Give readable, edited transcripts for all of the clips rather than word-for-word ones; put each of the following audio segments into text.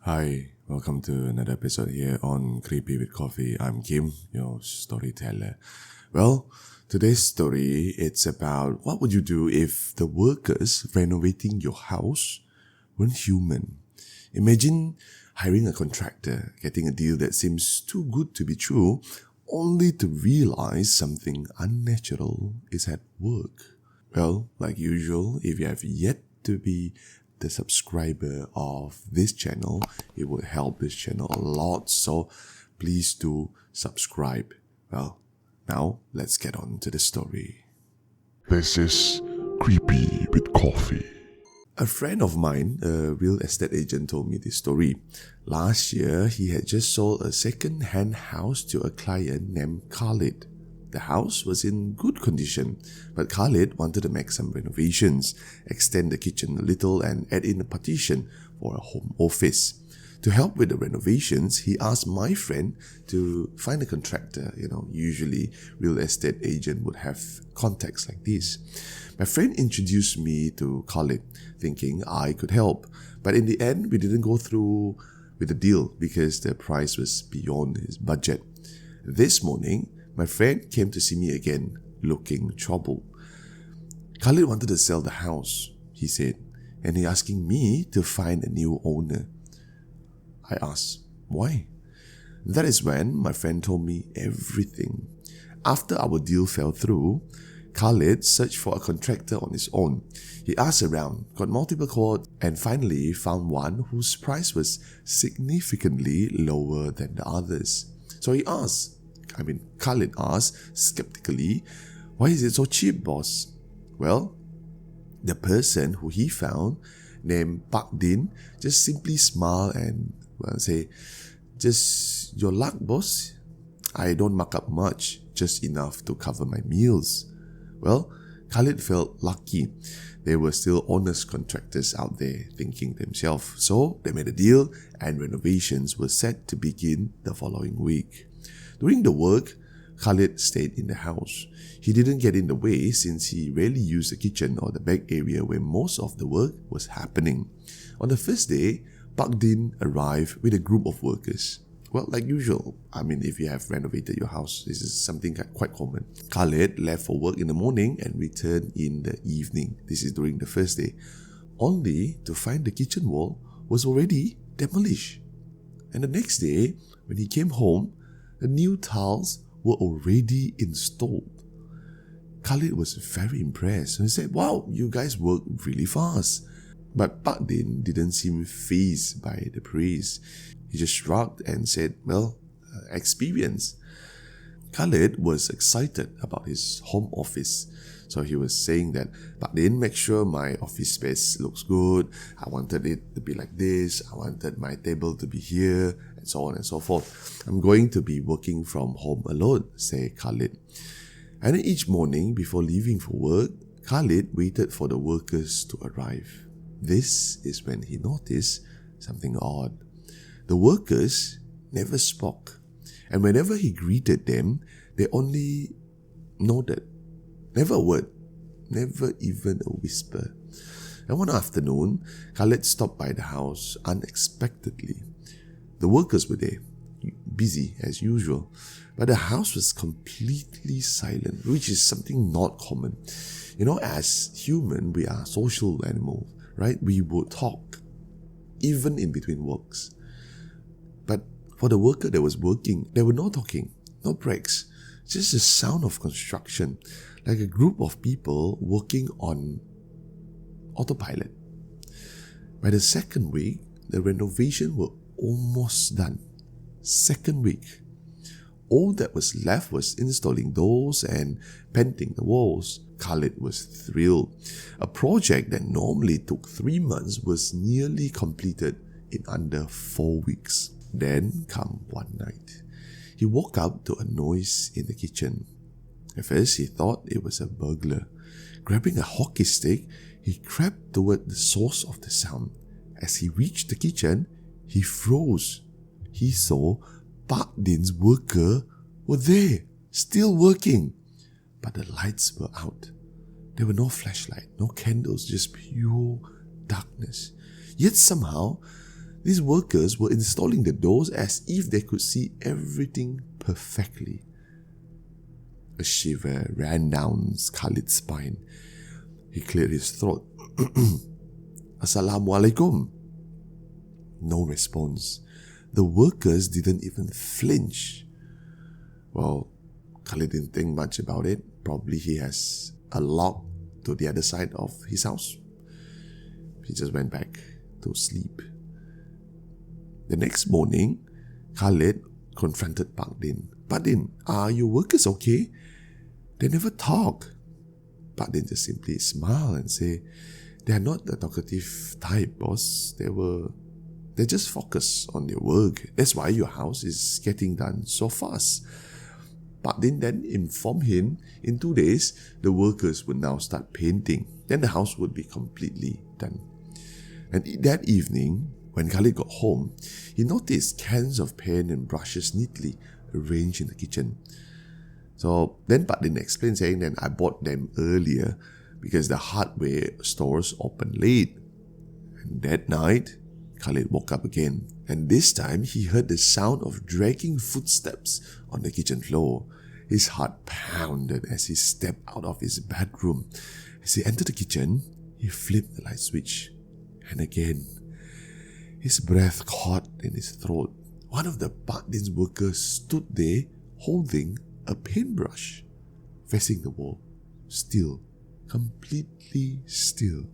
Hi, welcome to another episode here on Creepy with Coffee. I'm Kim, your storyteller. Well, today's story, it's about what would you do if the workers renovating your house weren't human. Imagine hiring a contractor, getting a deal that seems too good to be true, only to realize something unnatural is at work. Well, like usual, if you have yet to be the subscriber of this channel, it would help this channel a lot. So please do subscribe. Well, now let's get on to the story. This is Creepy with Coffee. A friend of mine, a real estate agent, told me this story. Last year, he had just sold a second-hand house to a client named Khalid. The house was in good condition, but Khalid wanted to make some renovations, extend the kitchen a little and add in a partition for a home office. To help with the renovations, he asked my friend to find a contractor. Usually real estate agent would have contacts like this. My friend introduced me to Khalid, thinking I could help. But in the end, we didn't go through with the deal because the price was beyond his budget. This morning, my friend came to see me again, looking troubled. Khalid wanted to sell the house, he said, and he asking me to find a new owner. I asked, why? That is when my friend told me everything. After our deal fell through, Khalid searched for a contractor on his own. He asked around, got multiple quotes, and finally found one whose price was significantly lower than the others. So Khalid asked skeptically, why is it so cheap, boss? Well, the person who he found, named Pak Din, just simply smiled and say, just your luck, boss. I don't mark up much, just enough to cover my meals. Well, Khalid felt lucky. There were still honest contractors out there, thinking themselves. So they made a deal and renovations were set to begin the following week. During the work, Khalid stayed in the house. He didn't get in the way since he rarely used the kitchen or the back area where most of the work was happening. On the first day, Pak Din arrived with a group of workers. Well, like usual, if you have renovated your house, this is something quite common. Khalid left for work in the morning and returned in the evening. This is during the first day, only to find the kitchen wall was already demolished. And the next day, when he came home, the new tiles were already installed. Khalid was very impressed and said, wow, you guys work really fast. But Pak Din didn't seem fazed by the praise. He just shrugged and said, experience. Khalid was excited about his home office. So he was saying that, Pak Din, make sure my office space looks good. I wanted it to be like this. I wanted my table to be here, and so on and so forth. I'm going to be working from home alone, said Khalid. And each morning before leaving for work, Khalid waited for the workers to arrive. This is when he noticed something odd. The workers never spoke, and whenever he greeted them, they only nodded. Never a word, never even a whisper. And one afternoon, Khalid stopped by the house unexpectedly. The workers were there, busy as usual, but the house was completely silent, which is something not common. As human, we are social animals, right? We would talk, even in between works. But for the worker that was working, there were no talking, no breaks, just the sound of construction, like a group of people working on autopilot. By the second week, the renovation were almost done. Second week. All that was left was installing doors and painting the walls. Khalid was thrilled. A project that normally took 3 months was nearly completed in under 4 weeks. Then come one night. He woke up to a noise in the kitchen. At first, he thought it was a burglar. Grabbing a hockey stick, he crept toward the source of the sound. As he reached the kitchen, he froze. He saw Pak Din's worker were there, still working. But the lights were out. There were no flashlight, no candles, just pure darkness. Yet somehow, These workers were installing the doors as if they could see everything perfectly. A shiver ran down Khalid's spine. He cleared his throat. Assalamualaikum. No response. The workers didn't even flinch. Well, Khalid didn't think much about it. Probably he has a lock to the other side of his house. He just went back to sleep. The next morning, Khalid confronted Pak Din. Pak Din, are your workers okay? They never talk. Pak Din just simply smiled and say, they are not the talkative type, boss. They just focus on their work. That's why your house is getting done so fast. Pak Din then informed him in 2 days, the workers would now start painting. Then the house would be completely done. And that evening, when Khalid got home, he noticed cans of paint and brushes neatly arranged in the kitchen. So then Pak Din explained, saying that I bought them earlier because the hardware stores open late. And that night, Khalid woke up again, and this time he heard the sound of dragging footsteps on the kitchen floor. His heart pounded as he stepped out of his bedroom. As he entered the kitchen, he flipped the light switch. And again, his breath caught in his throat. One of the Pak Din's workers stood there holding a paintbrush, facing the wall, still, completely still.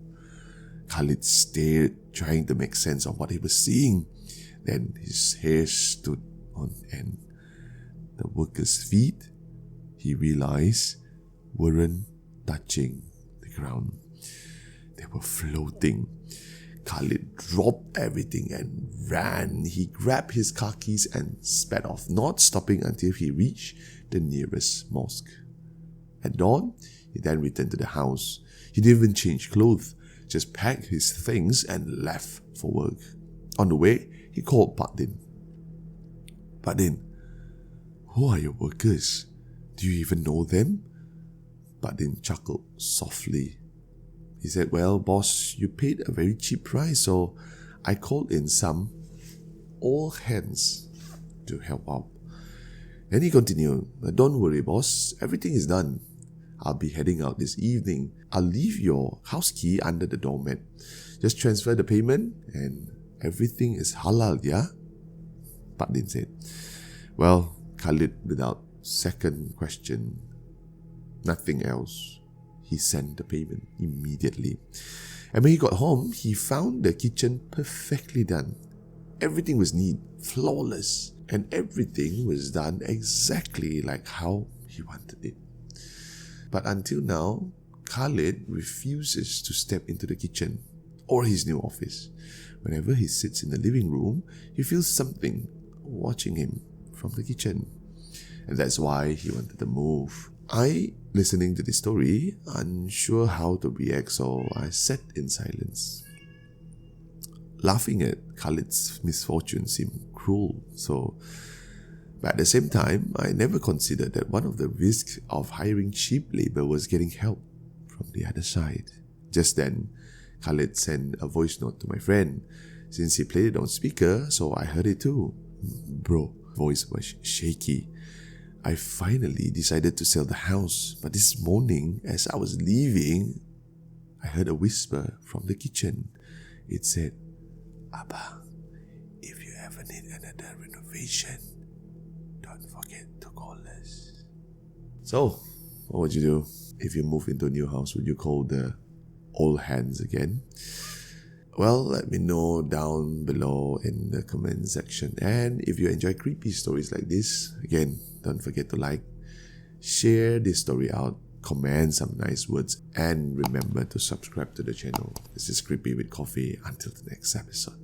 Khalid stared, trying to make sense of what he was seeing. Then his hair stood on end. The worker's feet, he realized, weren't touching the ground. They were floating. Khalid dropped everything and ran. He grabbed his car keys and sped off, not stopping until he reached the nearest mosque. At dawn, he then returned to the house. He didn't even change clothes, just packed his things and left for work. On the way, he called Pak Din. Pak Din, who are your workers? Do you even know them? Pak Din chuckled softly. He said, well, boss, you paid a very cheap price, so I called in some old hands to help out. Then he continued, don't worry, boss, everything is done. I'll be heading out this evening. I'll leave your house key under the doormat. Just transfer the payment and everything is halal, yeah? Pak Din said. Well, Khalid, without second question, nothing else, he sent the payment immediately. And when he got home, he found the kitchen perfectly done. Everything was neat, flawless, and everything was done exactly like how he wanted it. But until now, Khalid refuses to step into the kitchen or his new office. Whenever he sits in the living room, he feels something watching him from the kitchen. And that's why he wanted to move. I, listening to this story, unsure how to react, so I sat in silence. Laughing at Khalid's misfortune seemed cruel, but at the same time, I never considered that one of the risks of hiring cheap labor was getting help from the other side. Just then, Khalid sent a voice note to my friend. Since he played it on speaker, so I heard it too. Bro, voice was shaky. I finally decided to sell the house, but this morning, as I was leaving, I heard a whisper from the kitchen. It said, Abba, if you ever need another renovation, don't forget to call us. So, what would you do if you move into a new house? Would you call the old hands again? Well, let me know down below in the comment section. And if you enjoy creepy stories like this, again, don't forget to like, share this story out, comment some nice words, and remember to subscribe to the channel. This is Creepy with Coffee. Until the next episode.